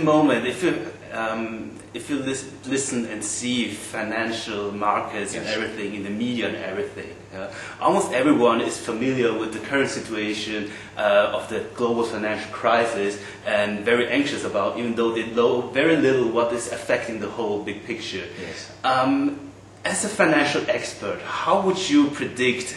moment, if you listen and see financial markets and everything in the media and everything, almost everyone is familiar with the current situation of the global financial crisis and very anxious about, even though they know very little what is affecting the whole big picture. Yes. As a financial expert, how would you predict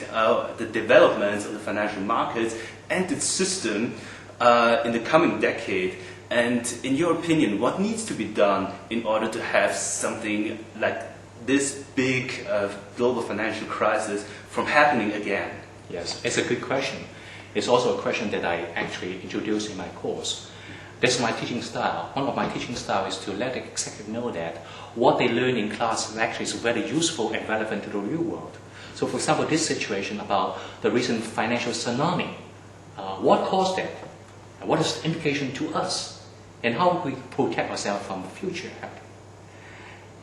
the developments of the financial markets and its system in the coming decade? And in your opinion, what needs to be done in order to have something like this big global financial crisis from happening again? Yes, it's a good question. It's also a question that I actually introduced in my course. That's my teaching style. One of my teaching styles is to let the executive know that what they learn in class actually is very useful and relevant to the real world. So for example, this situation about the recent financial tsunami, what caused that? What is the implication to us? And how we protect ourselves from the future happening.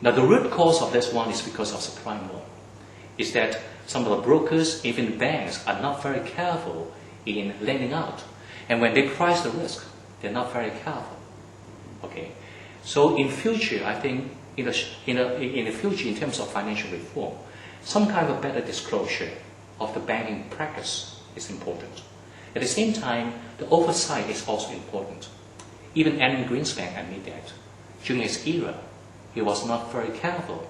Now the root cause of this one is because of subprime loan. Is that some of the brokers, even banks, are not very careful in lending out. And when they price the risk, they're not very careful. Okay, so in future, I think in the future, in terms of financial reform, some kind of better disclosure of the banking practice is important. At the same time, the oversight is also important. Even Alan Greenspan admitted that during his era, he was not very careful.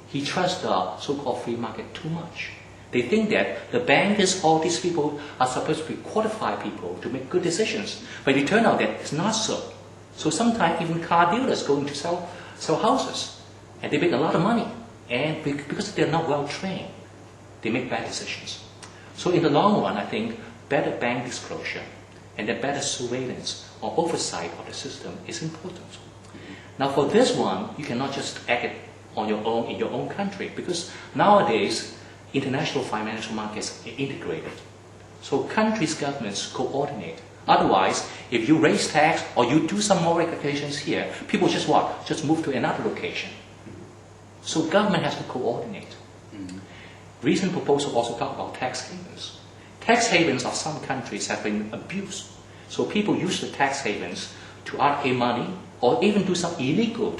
He trusts the so-called free market too much. They think that the bankers, all these people, are supposed to be qualified people to make good decisions. But it turned out that it's not so. So sometimes even car dealers going to sell houses, and they make a lot of money. And because they're not well trained, they make bad decisions. So in the long run, I think better bank disclosure and the better surveillance or oversight of the system is important. Now for this one, you cannot just act it on your own in your own country, because nowadays international financial markets are integrated. So countries' governments coordinate. Otherwise, if you raise tax or you do some more regulations here, people just what? Just move to another location. So government has to coordinate. Recent proposal also talk about tax havens. Tax havens of some countries have been abused. So people use the tax havens to allocate money or even do some illegal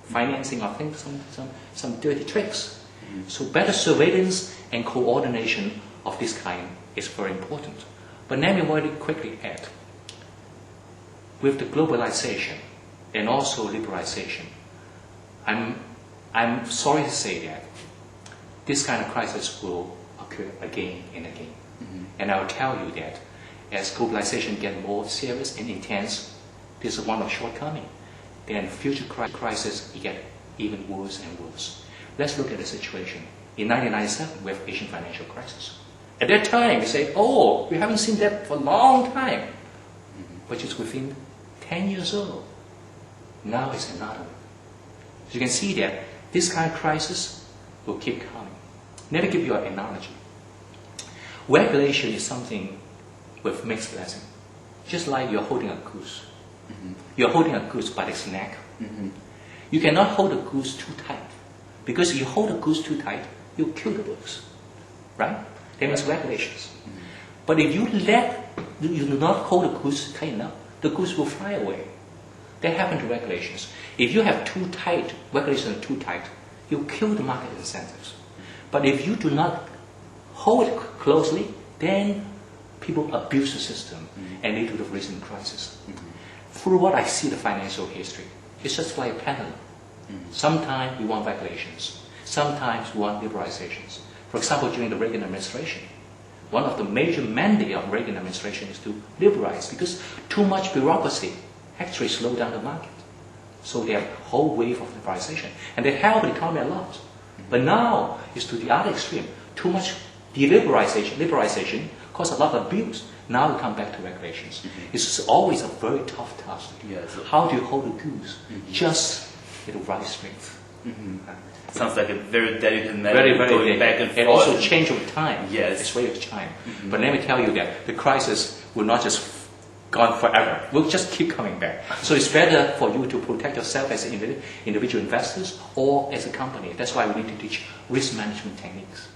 financing or things, some dirty tricks. So better surveillance and coordination of this kind is very important. But let me very quickly add, with the globalization and also liberalization, I'm sorry to say that this kind of crisis will occur again and again. And I will tell you that as globalization gets more serious and intense, this is one of shortcomings. Then future crises get even worse and worse. Let's look at the situation. In 1997, we have Asian financial crisis. At that time, we say, oh, we haven't seen that for a long time. But it's within 10 years old. Now it's another one. So you can see that this kind of crisis will keep coming. Let me give you an analogy. Regulation is something with mixed blessing. Just like you're holding a goose. You're holding a goose by its neck. You cannot hold a goose too tight. Because if you hold a goose too tight, you'll kill the goose. Right? That means regulations. But if you do not hold the goose tight enough, the goose will fly away. That happens to regulations. If you have too tight, regulations too tight, you kill the market incentives. But if you do not hold it closely, then people abuse the system and lead to the recent crisis. Through what I see the financial history, it's just like a pendulum. Sometimes we want regulations. Sometimes we want liberalizations. For example, during the Reagan administration, one of the major mandates of Reagan administration is to liberalize, because too much bureaucracy actually slowed down the market. So they have a whole wave of liberalization. And they help the economy a lot. But now it's to the other extreme. Too much liberalization causes a lot of abuse. Now we come back to regulations. It's always a very tough task. How do you hold a goose? Just with the right strength. Sounds like a very delicate matter, very going back and forth. And also change over time. Yes. It's way of time. But let me tell you that the crisis will not just gone forever. We'll just keep coming back. So it's better for you to protect yourself as individual investors or as a company. That's why we need to teach risk management techniques.